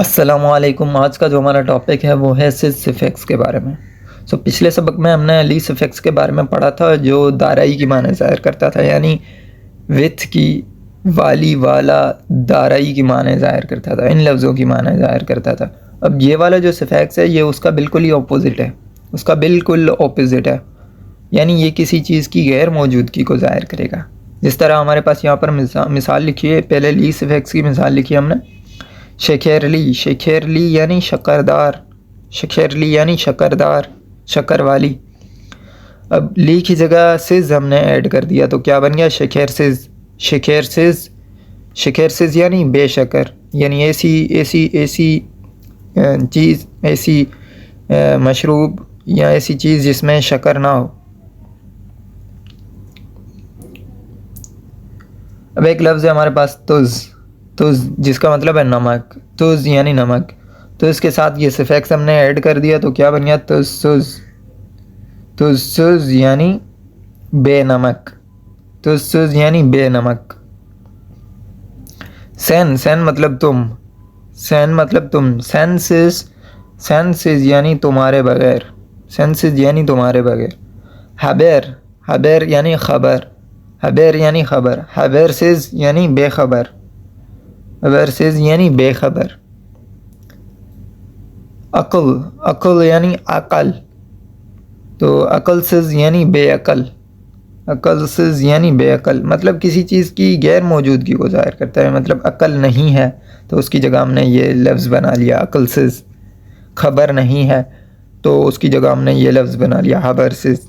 अस्सलामुअलैकुम। आज का जो हमारा टॉपिक है वो है सिज सिफिक्स के बारे में। पिछले सबक में हमने ली सिफिक्स के बारे में पढ़ा था जो दाराई की माने ज़ाहिर करता था, यानी विथ की, वाली, वाला, दाराई की माने ज़ाहिर करता था, इन लफ्ज़ों की माने ज़ाहिर करता था। अब ये वाला जो सिफिक्स है ये उसका बिल्कुल ही अपोज़िट है, उसका बिल्कुल ऑपोज़िट है, यानी ये किसी चीज़ की गैर मौजूदगी को ज़ाहिर करेगा। जिस तरह हमारे पास यहाँ पर मिसाल लिखी है, पहले ली सिफिक्स की मिसाल लिखी है हमने। शेखेरली, शेखेरली यानी शक्करदार, शेखेरली यानी शक्करदार, शक्कर वाली। अब ली की जगह सिज हमने ऐड कर दिया तो क्या बन गया? शेखेर सिज, शेखेर सिज, शेखेर सिज यानी बेशक्कर, यानी ऐसी ऐसी ऐसी चीज़, ऐसी मशरूब या ऐसी चीज़ जिसमें शक्कर ना हो। अब एक लफ्ज़ है हमारे पास तुज़, तुज़ जिसका मतलब है नमक, तुज़ यानी नमक। तो इसके साथ ये सिफिक्स हमने ऐड कर दिया तो क्या बन गया? तुज़्ज़ुज़, तुज़्ज़ुज़ यानी बेनमक, तुज़्ज़ुज़ यानी बेनमक। सेन, सेन मतलब तुम, सेन मतलब तुम, सेंसिस, सेंसिस यानी तुम्हारे बगैर, सेंसिस यानी तुम्हारे बगैर। हबेर, हबेर यानी खबर, हबेर यानी खबर, हबेर सिज यानी बेखबर, हबेर सिज यानी बेखबर। अक्ल, अक्ल यानी अकल, तो अकल सिज यानी बेअकल, अकल सिज यानी बेअकल, मतलब किसी चीज़ की गैर मौजूदगी को ज़ाहिर करता है। मतलब अकल नहीं है तो उसकी जगह हमने ये लफ्ज़ बना लिया अकल सिज। खबर नहीं है तो उसकी जगह हमने ये लफ्ज़ बना लिया खबर सिज।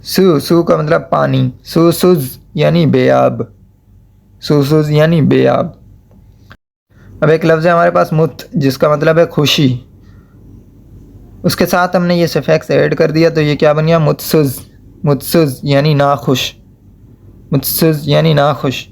सू, सू का मतलब पानी, सूसुज यानी बेआब, सूसुज यानी बेआब। अब एक लफ्ज़ है हमारे पास मुत जिसका मतलब है खुशी, उसके साथ हमने ये सफिक्स ऐड कर दिया तो ये क्या बन गया? मुतसुज, मुतसुज यानी नाखुश, मुतसुज यानी नाखुश।